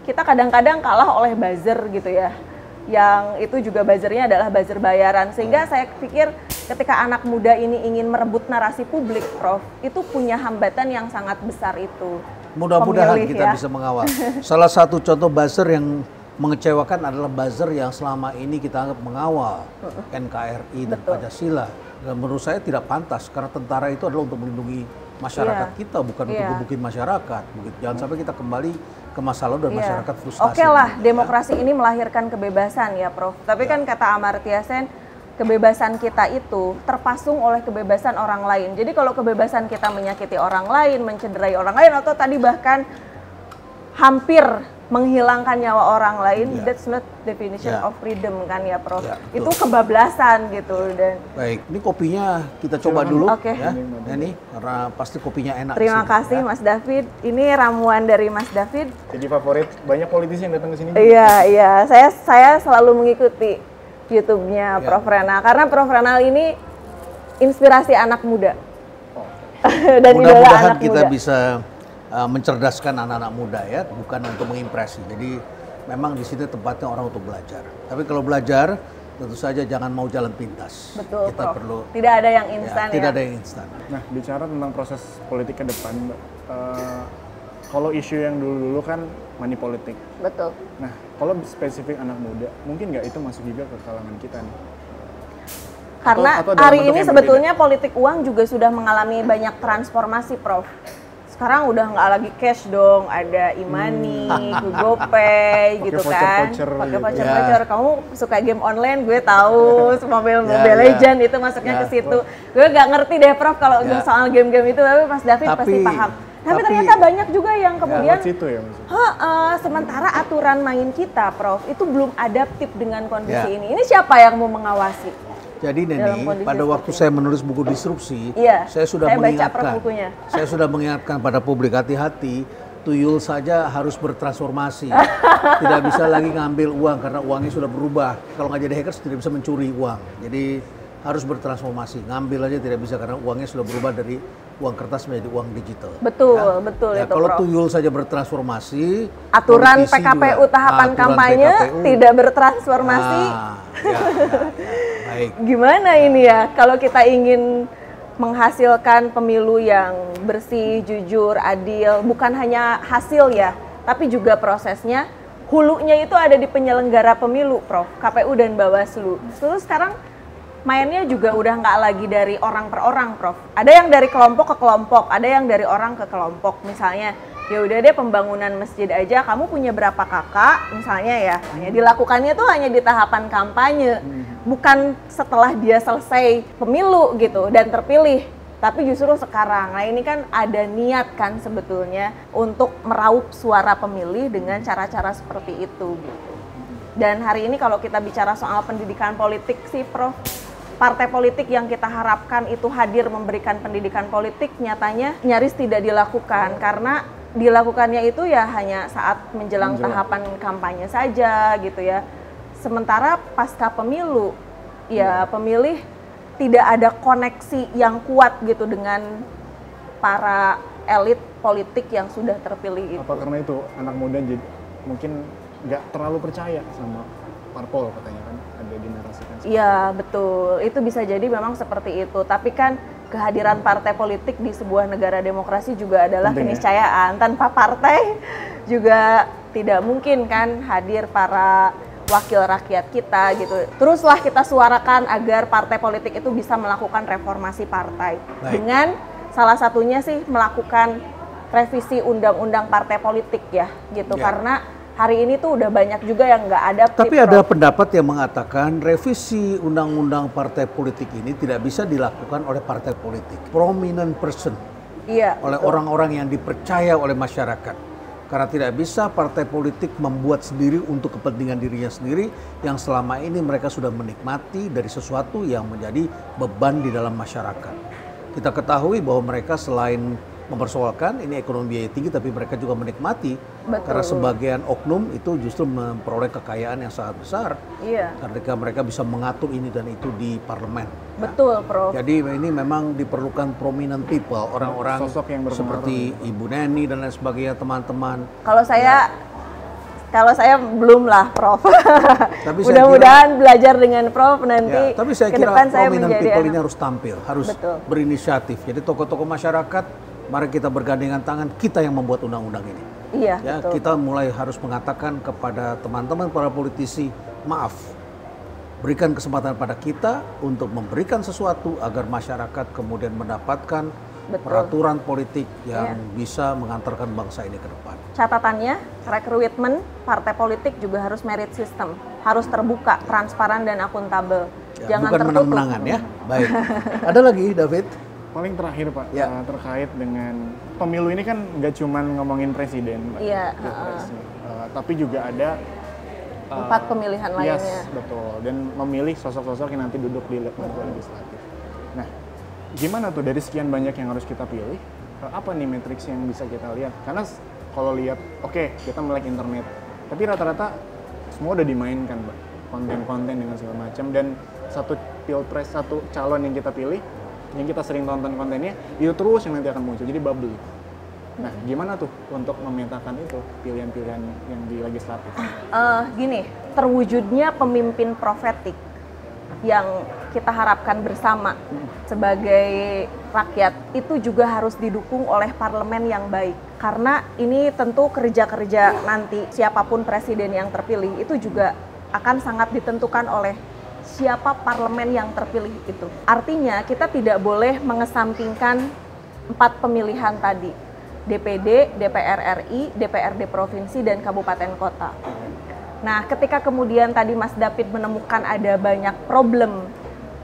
kita kadang-kadang kalah oleh buzzer gitu ya. Yang itu juga buzzernya adalah buzzer bayaran. Sehingga saya pikir ketika anak muda ini ingin merebut narasi publik, Prof, itu punya hambatan yang sangat besar itu. Mudah-mudahan kita bisa mengawal. Salah satu contoh buzzer yang mengecewakan adalah buzzer yang selama ini kita anggap mengawal NKRI dan Pancasila. Dan menurut saya tidak pantas karena tentara itu adalah untuk melindungi masyarakat kita, bukan untuk gebukin masyarakat. Jangan sampai kita kembali ke masa lalu dan masyarakat frustasi. Oke lah, demokrasi ini melahirkan kebebasan ya, Prof. Tapi kan kata Amartya Sen, kebebasan kita itu terpasung oleh kebebasan orang lain. Jadi kalau kebebasan kita menyakiti orang lain, mencederai orang lain, atau tadi bahkan hampir menghilangkan nyawa orang lain, that's not definition of freedom kan ya, Prof. Itu kebablasan gitu. Dan baik, ini kopinya kita coba dulu ya. Ini karena pasti kopinya enak. Terima kasih Mas David. Ini ramuan dari Mas David. Jadi favorit banyak politisi yang datang ke sini. Iya. Saya selalu mengikuti YouTube-nya Prof. Renal karena Prof. Renal ini inspirasi anak muda. Dan mudah-mudahan kita bisa mencerdaskan anak-anak muda ya, bukan untuk mengimpresi. Jadi memang di sini tempatnya orang untuk belajar. Tapi kalau belajar tentu saja jangan mau jalan pintas. Betul, kita Prof. perlu tidak ada yang instan ya. Tidak ada yang instan. Nah, bicara tentang proses politik ke depan, kalau isu yang dulu-dulu kan money politik. Betul. Nah, kalau spesifik anak muda, mungkin nggak itu masuk juga ke kalangan kita nih? Karena atau hari ini sebetulnya politik uang juga sudah mengalami banyak transformasi, Prof. Sekarang udah nggak lagi cash dong, ada e-money, GoPay gitu kan. Pakai voucher-voucher. Kamu suka game online, gue tahu. Mobile Legend itu masuknya ke situ. Gue nggak ngerti deh, Prof, kalau soal game-game itu, tapi Mas David pasti paham. Tapi ternyata banyak juga yang kemudian, sementara aturan main kita, Prof, itu belum adaptif dengan kondisi ini. Ini siapa yang mau mengawasi? Jadi Neni, pada waktu saya menulis buku disrupsi, saya sudah mengingatkan pada publik, hati-hati, tuyul saja harus bertransformasi. Tidak bisa lagi ngambil uang karena uangnya sudah berubah. Kalau nggak jadi hackers tidak bisa mencuri uang. Jadi harus bertransformasi. Ngambil aja tidak bisa karena uangnya sudah berubah dari uang kertas menjadi uang digital. Betul, betul itu, kalau Prof. tuyul saja bertransformasi, aturan PKPU tahapan kampanye tidak bertransformasi. Baik. Gimana ini ya, kalau kita ingin menghasilkan pemilu yang bersih, jujur, adil, bukan hanya hasil ya, tapi juga prosesnya, hulunya itu ada di penyelenggara pemilu, Prof, KPU dan Bawaslu. Terus sekarang mainnya juga udah nggak lagi dari orang per orang, Prof. Ada yang dari kelompok ke kelompok, ada yang dari orang ke kelompok. Misalnya, ya udah deh pembangunan masjid aja, kamu punya berapa kakak, misalnya ya. Dilakukannya tuh hanya di tahapan kampanye, bukan setelah dia selesai pemilu gitu dan terpilih. Tapi justru sekarang, nah ini kan ada niat kan sebetulnya untuk meraup suara pemilih dengan cara-cara seperti itu gitu. Dan hari ini kalau kita bicara soal pendidikan politik sih, Prof, partai politik yang kita harapkan itu hadir memberikan pendidikan politik nyatanya nyaris tidak dilakukan karena dilakukannya itu ya hanya saat menjelang tahapan kampanye saja gitu ya. Sementara pasca pemilu, ya pemilih tidak ada koneksi yang kuat gitu dengan para elit politik yang sudah terpilih itu. Apa karena itu anak muda jadi mungkin nggak terlalu percaya sama parpol katanya kan ada dinarasikan. Iya betul, itu bisa jadi memang seperti itu. Tapi kan kehadiran partai politik di sebuah negara demokrasi juga adalah keniscayaan. Tanpa partai juga tidak mungkin kan hadir para wakil rakyat kita gitu. Teruslah kita suarakan agar partai politik itu bisa melakukan reformasi partai. Dengan salah satunya sih melakukan revisi undang-undang partai politik ya gitu. Karena hari ini tuh udah banyak juga yang nggak ada. Tapi ada pendapat yang mengatakan revisi undang-undang partai politik ini tidak bisa dilakukan oleh partai politik. Prominent person. Iya. Oleh orang-orang yang dipercaya oleh masyarakat. Karena tidak bisa partai politik membuat sendiri untuk kepentingan dirinya sendiri yang selama ini mereka sudah menikmati dari sesuatu yang menjadi beban di dalam masyarakat. Kita ketahui bahwa mereka selain mempersoalkan ini ekonomi biaya tinggi, tapi mereka juga menikmati. Karena sebagian oknum itu justru memperoleh kekayaan yang sangat besar. Iya. Karena mereka bisa mengatur ini dan itu di parlemen. Betul, Prof. Jadi ini memang diperlukan prominent people, orang-orang seperti Ibu Neni dan lain sebagainya, teman-teman. Kalau saya belum lah, Prof. Mudah-mudahan belajar dengan Prof nanti. Tapi saya kira prominent people ini harus tampil, harus berinisiatif. Jadi tokoh-tokoh masyarakat, mari kita bergandengan tangan, kita yang membuat undang-undang ini. Iya, ya, betul. Kita mulai harus mengatakan kepada teman-teman para politisi, maaf, berikan kesempatan pada kita untuk memberikan sesuatu agar masyarakat kemudian mendapatkan peraturan politik yang bisa mengantarkan bangsa ini ke depan. Catatannya, rekrutmen partai politik juga harus merit system, harus terbuka, transparan dan akuntabel. Ya, jangan bukan tertutup. Menang-menangan ya. Baik. Ada lagi, David? Paling terakhir Pak, terkait dengan pemilu ini kan nggak cuma ngomongin presiden, Pak, tapi juga ada 4 pemilihan lainnya. Betul, dan memilih sosok-sosok yang nanti duduk di legislatif. Nah, gimana tuh dari sekian banyak yang harus kita pilih, apa nih matriks yang bisa kita lihat? Karena kalau lihat, kita melek internet, tapi rata-rata semua udah dimainkan, Pak, konten-konten dengan segala macam, dan satu pilpres, satu calon yang kita pilih, yang kita sering tonton kontennya, itu terus yang nanti akan muncul, jadi bubble. Nah, gimana tuh untuk memetakan itu pilihan-pilihan yang di legislatif? Gini, terwujudnya pemimpin profetik yang kita harapkan bersama sebagai rakyat itu juga harus didukung oleh parlemen yang baik. Karena ini tentu kerja-kerja nanti siapapun presiden yang terpilih itu juga akan sangat ditentukan oleh siapa parlemen yang terpilih itu. Artinya kita tidak boleh mengesampingkan 4 pemilihan tadi. DPD, DPR RI, DPRD provinsi, dan kabupaten kota. Nah, ketika kemudian tadi Mas David menemukan ada banyak problem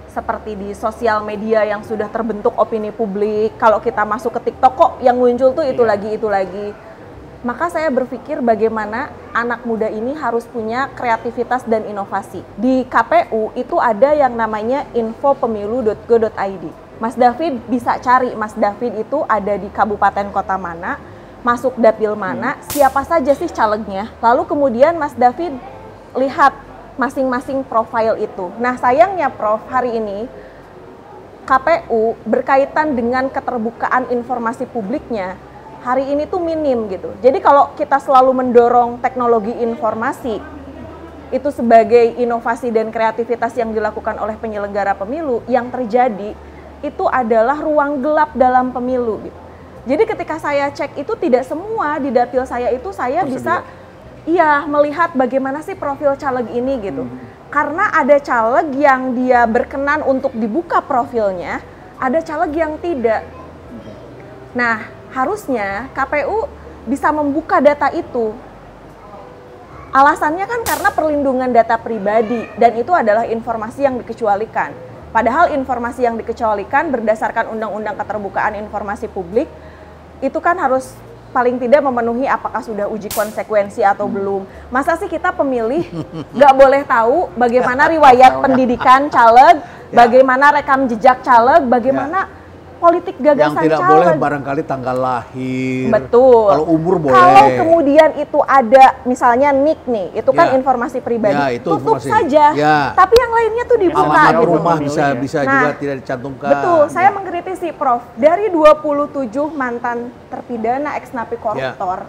seperti di sosial media yang sudah terbentuk opini publik, kalau kita masuk ke TikTok kok yang muncul tuh itu lagi. Maka saya berpikir bagaimana anak muda ini harus punya kreativitas dan inovasi. Di KPU itu ada yang namanya infopemilu.go.id. Mas David bisa cari, Mas David itu ada di kabupaten kota mana, masuk dapil mana, siapa saja sih calegnya. Lalu kemudian Mas David lihat masing-masing profil itu. Nah sayangnya Prof, hari ini KPU berkaitan dengan keterbukaan informasi publiknya, hari ini tuh minim gitu. Jadi kalau kita selalu mendorong teknologi informasi itu sebagai inovasi dan kreativitas yang dilakukan oleh penyelenggara pemilu, yang terjadi itu adalah ruang gelap dalam pemilu gitu. Jadi ketika saya cek itu tidak semua di dapil saya itu saya bisa melihat bagaimana sih profil caleg ini gitu. Karena ada caleg yang dia berkenan untuk dibuka profilnya, ada caleg yang tidak. Nah, harusnya KPU bisa membuka data itu. Alasannya kan karena perlindungan data pribadi dan itu adalah informasi yang dikecualikan. Padahal informasi yang dikecualikan berdasarkan Undang-Undang Keterbukaan Informasi Publik itu kan harus paling tidak memenuhi apakah sudah uji konsekuensi atau belum. Masa sih kita pemilih nggak boleh tahu bagaimana riwayat pendidikan caleg, bagaimana rekam jejak caleg, bagaimana politik gagasan Yang tidak caleg. boleh barangkali tanggal lahir. Betul. Kalau umur boleh. Kalau kemudian itu ada misalnya nik nih, itu kan informasi pribadi. Ya, itu tutup informasi. saja. Ya. Tapi yang lainnya tuh dibuka Alamat gitu. rumah bisa Nah, juga tidak dicantumkan. Betul, saya Ya. mengkritisi Prof. Dari 27 mantan terpidana ex napi koruptor,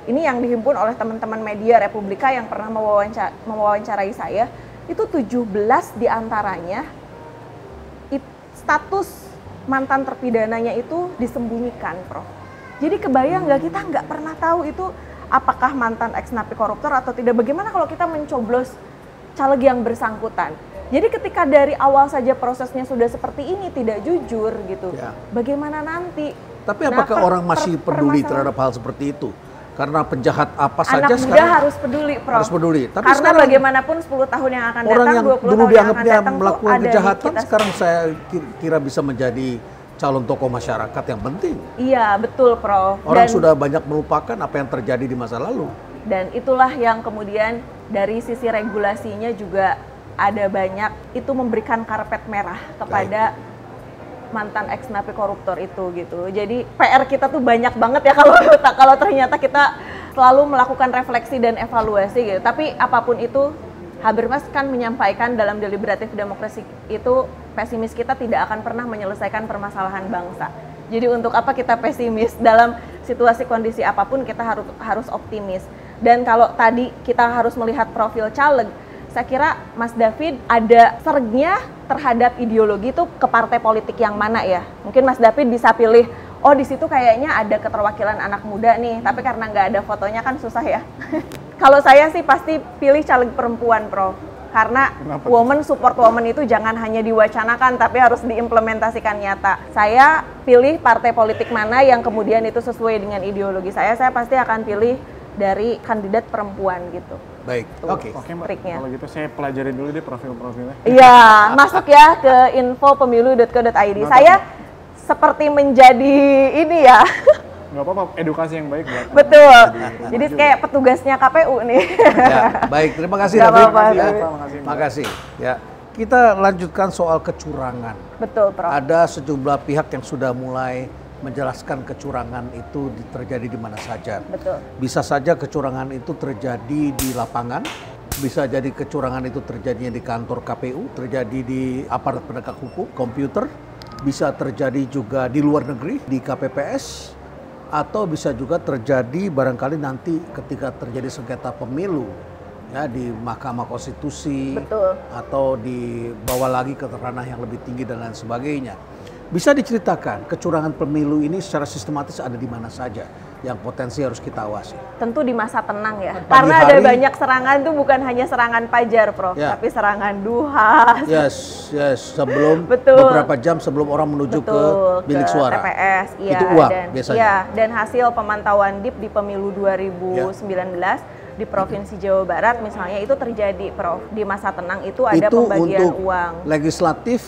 ini yang dihimpun oleh teman-teman media Republika yang pernah mewawancarai saya, itu 17 diantaranya status mantan terpidananya itu disembunyikan, Prof. Jadi kebayang nggak, kita nggak pernah tahu itu apakah mantan ex napi koruptor atau tidak. Bagaimana kalau kita mencoblos caleg yang bersangkutan? Jadi ketika dari awal saja prosesnya sudah seperti ini, tidak jujur gitu, bagaimana nanti? Tapi apakah orang masih peduli terhadap hal seperti itu? Karena penjahat apa saja anak muda sekarang harus peduli, Prof. harus peduli. Tapi karena sekarang bagaimanapun 10 tahun yang akan orang datang, yang 20 dulu tahun yang akan dianggapnya datang melakukan tuh ada kejahatan, kita. sekarang saya kira bisa menjadi calon tokoh masyarakat yang penting. Iya, betul, Prof. Orang sudah banyak melupakan apa yang terjadi di masa lalu. Dan itulah yang kemudian dari sisi regulasinya juga ada banyak itu memberikan karpet merah kepada mantan ex napi koruptor itu gitu. Jadi PR kita tuh banyak banget ya kalau ternyata kita selalu melakukan refleksi dan evaluasi gitu. Tapi apapun itu, Habermas kan menyampaikan dalam deliberatif demokrasi itu, pesimis kita tidak akan pernah menyelesaikan permasalahan bangsa. Jadi untuk apa kita pesimis? Dalam situasi kondisi apapun kita harus optimis. Dan kalau tadi kita harus melihat profil caleg, saya kira Mas David ada sergnya terhadap ideologi itu ke partai politik yang mana ya? Mungkin Mas David bisa pilih, oh di situ kayaknya ada keterwakilan anak muda nih, tapi karena nggak ada fotonya kan susah ya. Kalau saya sih pasti pilih caleg perempuan, Prof. Karena woman support woman itu jangan hanya diwacanakan, tapi harus diimplementasikan nyata. Saya pilih partai politik mana yang kemudian itu sesuai dengan ideologi saya pasti akan pilih dari kandidat perempuan gitu. Baik, oke. Mbak. Triknya. Kalau gitu saya pelajarin dulu deh profil-profilnya. Iya, masuk ya ke info-pemilu.co.id. Saya seperti menjadi ini ya. Nggak apa-apa, edukasi yang baik buat. Betul. Jadi kayak petugasnya KPU nih. Ya, baik, terima kasih Nggak David. apa-apa, Terima kasih. Ya, kita lanjutkan soal kecurangan. Betul, Prof. Ada sejumlah pihak yang sudah mulai menjelaskan kecurangan itu terjadi di mana saja. Betul. Bisa saja kecurangan itu terjadi di lapangan, bisa jadi kecurangan itu terjadinya di kantor KPU, terjadi di aparat penegak hukum, komputer, bisa terjadi juga di luar negeri, di KPPS, atau bisa juga terjadi barangkali nanti ketika terjadi sengketa pemilu, ya di Mahkamah Konstitusi. Betul. Atau dibawa lagi ke ranah yang lebih tinggi dan lain sebagainya. Bisa diceritakan kecurangan pemilu ini secara sistematis ada di mana saja yang potensi harus kita awasi? Tentu di masa tenang ya. Pagi Karena ada hari, banyak serangan itu bukan hanya serangan fajar, Prof, tapi serangan duha. Yes, sebelum Betul. beberapa jam sebelum orang menuju ke bilik suara. TPS, iya. Itu uang dan, biasanya. Iya, dan hasil pemantauan DIP di pemilu 2019 di Provinsi Jawa Barat misalnya itu terjadi, Prof. Di masa tenang itu ada pembagian untuk uang. Legislatif,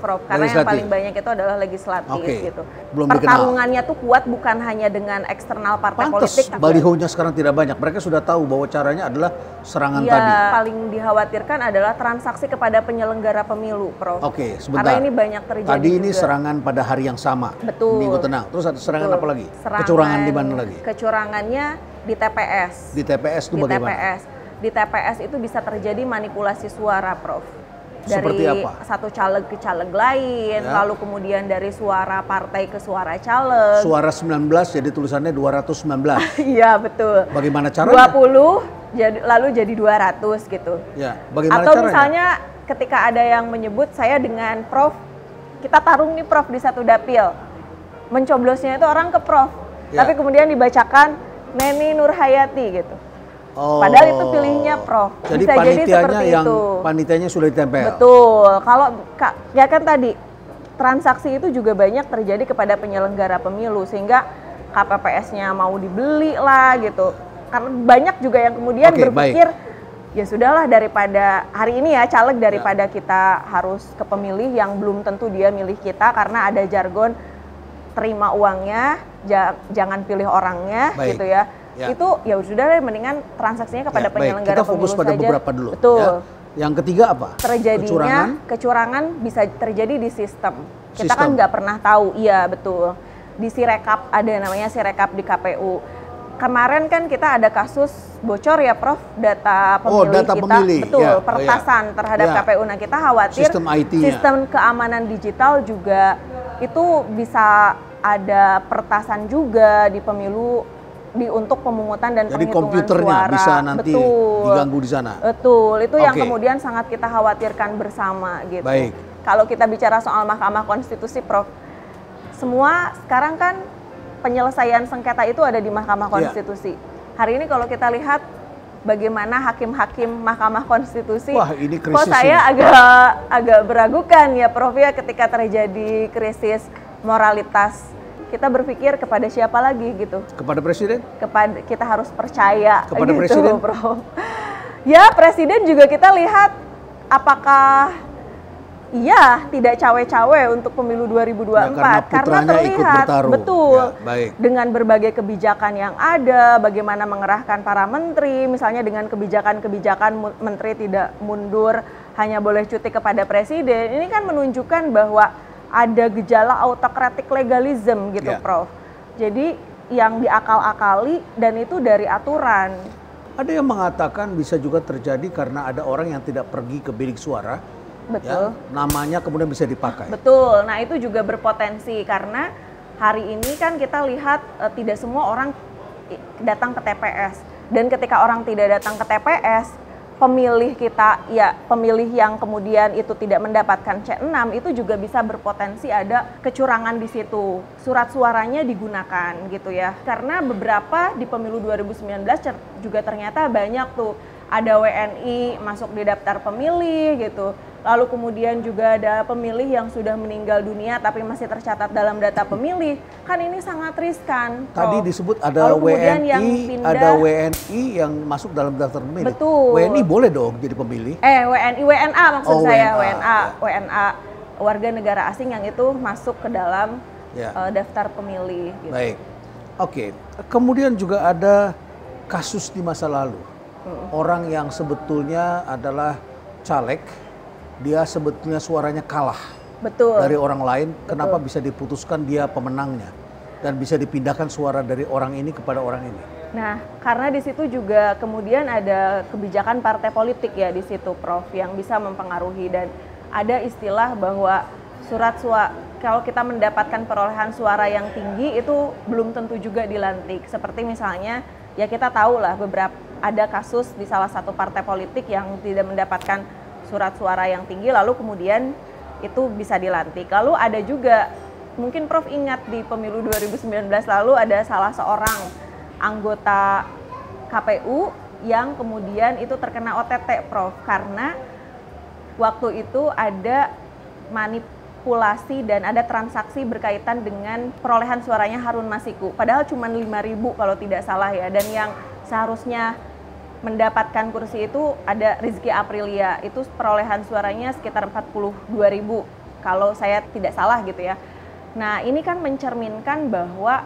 Prof. Karena yang paling banyak itu adalah legislatif gitu. Belum pertarungannya tuh kuat bukan hanya dengan eksternal partai politik. Balihonya sekarang tidak banyak. Mereka sudah tahu bahwa caranya adalah serangan tadi. Paling dikhawatirkan adalah transaksi kepada penyelenggara pemilu, Prof. Oke, sebentar. Karena ini banyak terjadi. Tadi ini juga. Serangan pada hari yang sama. Betul. Minggu tenang. Terus ada serangan apa lagi? Kecurangan di mana lagi? Kecurangannya di TPS. Di TPS itu bagaimana? Di TPS itu bisa terjadi manipulasi suara, Prof. Dari satu caleg ke caleg lain, lalu kemudian dari suara partai ke suara caleg. Suara 19 jadi tulisannya 219. Iya, betul. Bagaimana caranya? 20 lalu jadi 200 gitu. Ya, bagaimana atau caranya? Misalnya ketika ada yang menyebut saya dengan Prof, kita tarung nih Prof di satu dapil. Mencoblosnya itu orang ke Prof. Tapi kemudian dibacakan Neni Nurhayati gitu. Padahal itu pilihnya Prof. Jadi bisa jadi seperti itu. Panitianya sudah ditempel. Betul. Kalau ya kan tadi transaksi itu juga banyak terjadi kepada penyelenggara pemilu sehingga KPPS-nya mau dibeli lah gitu. Karena banyak juga yang kemudian berpikir ya sudahlah daripada hari ini ya caleg daripada kita harus ke pemilih yang belum tentu dia milih kita karena ada jargon terima uangnya, jangan pilih orangnya gitu ya. Itu ya sudah deh mendingan transaksinya kepada penyelenggara kita fokus pemilu pada saja. beberapa dulu. Betul. Ya. Yang ketiga apa? Terjadinya kecurangan bisa terjadi di sistem. Kita kan nggak pernah tahu. Iya, betul. Di Sirekap, ada namanya Sirekap di KPU. Kemarin kan kita ada kasus bocor ya, Prof, data pemilih data kita. pemilih. Betul, peretasan terhadap KPU. Nah, kita khawatir sistem keamanan digital juga itu bisa ada peretasan juga di pemilu untuk pemungutan dan jadi penghitungan komputernya suara. bisa nanti diganggu di sana. Betul, itu yang kemudian sangat kita khawatirkan bersama gitu. Baik. Kalau kita bicara soal Mahkamah Konstitusi, Prof, semua sekarang kan penyelesaian sengketa itu ada di Mahkamah Konstitusi. Hari ini kalau kita lihat bagaimana hakim-hakim Mahkamah Konstitusi, wah, ini krisis. Kok saya agak beragukan ya, Prof, ya, ketika terjadi krisis moralitas. Kita berpikir kepada siapa lagi gitu? Kepada presiden? Kita harus percaya kepada gitu, presiden, Prof. Ya, presiden juga kita lihat apakah tidak cawe-cawe untuk pemilu 2024 karena terlihat betul ya, baik. Dengan berbagai kebijakan yang ada, bagaimana mengerahkan para menteri, misalnya dengan kebijakan menteri tidak mundur, hanya boleh cuti kepada presiden. Ini kan menunjukkan bahwa ada gejala autokratik legalism gitu, Prof. Jadi yang diakal-akali dan itu dari aturan. Ada yang mengatakan bisa juga terjadi karena ada orang yang tidak pergi ke bilik suara. Betul. Ya, namanya kemudian bisa dipakai. Betul. Nah, itu juga berpotensi karena hari ini kan kita lihat tidak semua orang datang ke TPS. Dan ketika orang tidak datang ke TPS, pemilih kita, ya pemilih yang kemudian itu tidak mendapatkan C6 itu juga bisa berpotensi ada kecurangan di situ. Surat suaranya digunakan gitu ya. Karena beberapa di pemilu 2019 juga ternyata banyak tuh ada WNI masuk di daftar pemilih gitu. Lalu kemudian juga ada pemilih yang sudah meninggal dunia tapi masih tercatat dalam data pemilih. Kan ini sangat riskan. Tadi disebut ada WNI yang masuk dalam daftar pemilih. Betul. WNI boleh dong jadi pemilih? WNA maksud saya. WNA. WNA warga negara asing yang itu masuk ke dalam daftar pemilih. Gitu. Baik. Oke. Kemudian juga ada kasus di masa lalu. Orang yang sebetulnya adalah caleg, dia sebetulnya suaranya kalah. Betul. Dari orang lain, kenapa bisa diputuskan dia pemenangnya dan bisa dipindahkan suara dari orang ini kepada orang ini? Nah, karena di situ juga kemudian ada kebijakan partai politik ya di situ, Prof, yang bisa mempengaruhi dan ada istilah bahwa kalau kita mendapatkan perolehan suara yang tinggi itu belum tentu juga dilantik. Seperti misalnya ya kita tahu lah ada kasus di salah satu partai politik yang tidak mendapatkan surat suara yang tinggi lalu kemudian itu bisa dilantik. Lalu ada juga, mungkin Prof ingat di pemilu 2019 lalu ada salah seorang anggota KPU yang kemudian itu terkena OTT, Prof, karena waktu itu ada manipulasi dan ada transaksi berkaitan dengan perolehan suaranya Harun Masiku. Padahal cuma 5.000 kalau tidak salah ya, dan yang seharusnya mendapatkan kursi itu ada Rizky Aprilia, itu perolehan suaranya sekitar 42.000 kalau saya tidak salah gitu ya. Nah, ini kan mencerminkan bahwa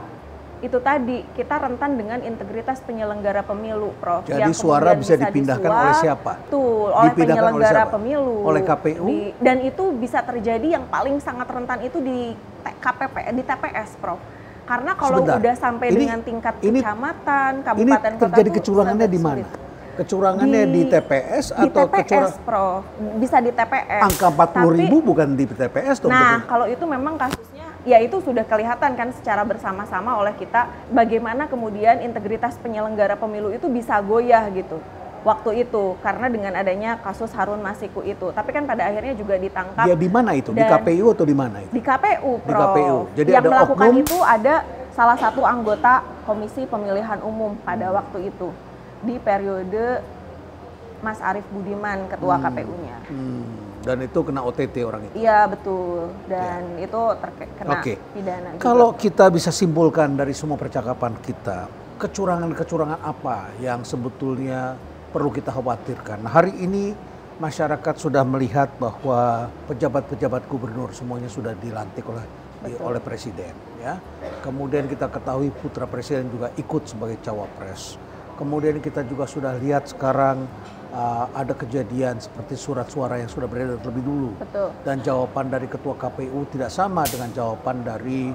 itu tadi kita rentan dengan integritas penyelenggara pemilu, Prof. Jadi yang suara bisa dipindahkan oleh siapa? Betul, oleh penyelenggara pemilu. Oleh KPU? Dan itu bisa terjadi yang paling sangat rentan itu di KPP, di TPS, Prof. Karena kalau udah sampai dengan tingkat kecamatan, kabupaten, kota, terjadi kecurangannya di mana? Kecurangannya di TPS atau di TPS, Prof. Bisa di TPS. Angka 40.000 bukan di TPS dong. Nah, kalau itu memang kasusnya, ya itu sudah kelihatan kan secara bersama-sama oleh kita bagaimana kemudian integritas penyelenggara pemilu itu bisa goyah gitu waktu itu karena dengan adanya kasus Harun Masiku itu. Tapi kan pada akhirnya juga ditangkap. Ya di mana itu? Di KPU atau di mana itu? Di KPU, Prof. Di KPU. Jadi yang ada melakukan oknum itu ada salah satu anggota Komisi Pemilihan Umum pada waktu itu di periode Mas Arief Budiman, ketua KPU-nya. Dan itu kena OTT orang itu? Iya, betul. Dan itu kena pidana juga. Kalau kita bisa simpulkan dari semua percakapan kita, kecurangan-kecurangan apa yang sebetulnya perlu kita khawatirkan? Nah, hari ini masyarakat sudah melihat bahwa pejabat-pejabat gubernur semuanya sudah dilantik oleh presiden. Ya. Kemudian kita ketahui putra presiden juga ikut sebagai cawapres. kemudian kita juga sudah lihat sekarang ada kejadian seperti surat suara yang sudah beredar lebih dulu. Betul. Dan jawaban dari Ketua KPU tidak sama dengan jawaban dari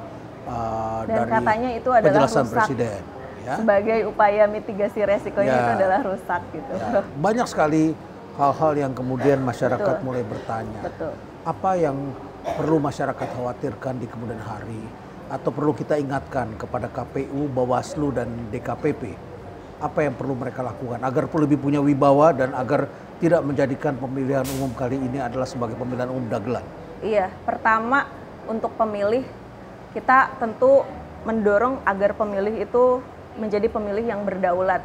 katanya itu adalah penjelasan rusak. Presiden. Ya. Sebagai upaya mitigasi resikonya itu adalah rusak gitu. Ya. Banyak sekali hal-hal yang kemudian masyarakat mulai bertanya. Betul. Apa yang perlu masyarakat khawatirkan di kemudian hari? Atau perlu kita ingatkan kepada KPU, Bawaslu, dan DKPP? Apa yang perlu mereka lakukan agar lebih punya wibawa dan agar tidak menjadikan pemilihan umum kali ini adalah sebagai pemilihan umum dagelan? Iya, pertama untuk pemilih kita tentu mendorong agar pemilih itu menjadi pemilih yang berdaulat,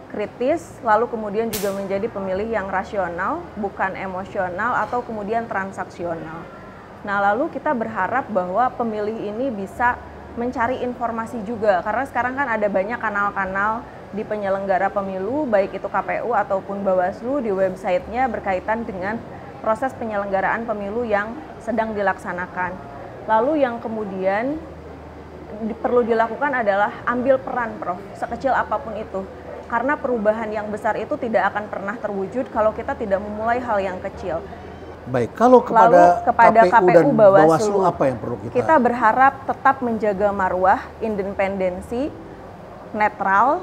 kritis, lalu kemudian juga menjadi pemilih yang rasional, bukan emosional atau kemudian transaksional. Nah, lalu kita berharap bahwa pemilih ini bisa mencari informasi juga, karena sekarang kan ada banyak kanal-kanal di penyelenggara pemilu, baik itu KPU ataupun Bawaslu di websitenya berkaitan dengan proses penyelenggaraan pemilu yang sedang dilaksanakan. Lalu yang kemudian perlu dilakukan adalah ambil peran, Prof, sekecil apapun itu. Karena perubahan yang besar itu tidak akan pernah terwujud kalau kita tidak memulai hal yang kecil. Baik, kalau kepada KPU dan Bawaslu apa yang perlu kita berharap tetap menjaga marwah, independensi, netral,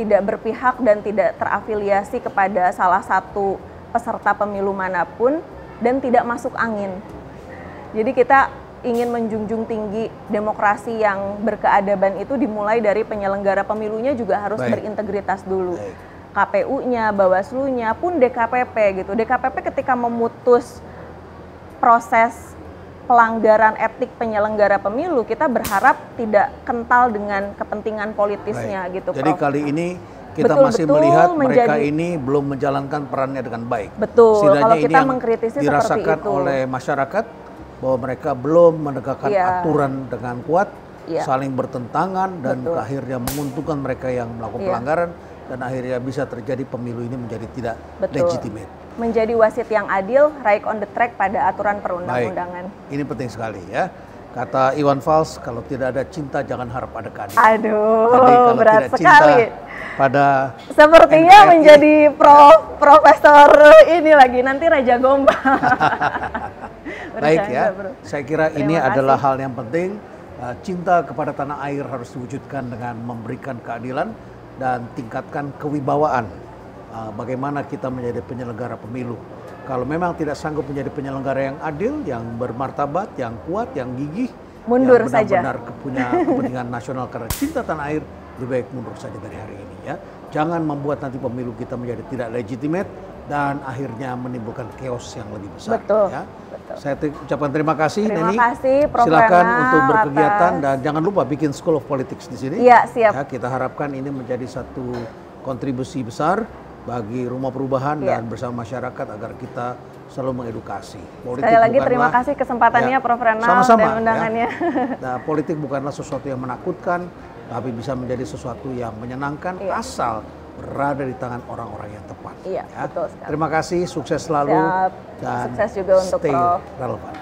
tidak berpihak dan tidak terafiliasi kepada salah satu peserta pemilu manapun, dan tidak masuk angin. Jadi kita ingin menjunjung tinggi demokrasi yang berkeadaban itu dimulai dari penyelenggara pemilunya juga harus berintegritas dulu. KPU-nya, Bawaslu-nya, pun DKPP gitu. DKPP ketika memutus proses pelanggaran etik penyelenggara pemilu, kita berharap tidak kental dengan kepentingan politisnya gitu, Prof. Jadi kali ini kita masih melihat mereka ini belum menjalankan perannya dengan baik. Betul, setidaknya kalau kita ini mengkritisi dirasakan seperti itu oleh masyarakat bahwa mereka belum menegakkan aturan dengan kuat, saling bertentangan dan akhirnya menguntungkan mereka yang melakukan pelanggaran, dan akhirnya bisa terjadi pemilu ini menjadi tidak legitimate. Menjadi wasit yang adil, right on the track pada aturan perundang-undangan. Ini penting sekali ya. Kata Iwan Fals, kalau tidak ada cinta jangan harap ada keadilan. Aduh, jadi, kalau berat tidak sekali. Pada sepertinya NKRI, menjadi profesor ini lagi nanti Raja Gombal. Baik ya, saya kira ini adalah hal yang penting. Cinta kepada tanah air harus diwujudkan dengan memberikan keadilan dan tingkatkan kewibawaan. Bagaimana kita menjadi penyelenggara pemilu. Kalau memang tidak sanggup menjadi penyelenggara yang adil, yang bermartabat, yang kuat, yang gigih, mundur yang benar-benar punya kepentingan nasional karena cinta tanah air, lebih baik mundur saja dari hari ini ya. Jangan membuat nanti pemilu kita menjadi tidak legitimate dan akhirnya menimbulkan chaos yang lebih besar. Betul. Ya. Betul. Saya ucapkan terima kasih, Neni. Terima kasih, Prof. Silakan untuk berkegiatan dan jangan lupa bikin School of Politics di sini. Iya, siap. Ya, kita harapkan ini menjadi satu kontribusi besar bagi Rumah Perubahan dan bersama masyarakat agar kita selalu mengedukasi. Politik sekali lagi terima kasih kesempatannya Prof. Renal sama-sama, dan undangannya. Ya. Nah, politik bukanlah sesuatu yang menakutkan, tapi bisa menjadi sesuatu yang menyenangkan asal berada di tangan orang-orang yang tepat. Iya, ya. Betul sekali. Terima kasih, sukses selalu. Dan sukses juga untuk stay Prof. relevan.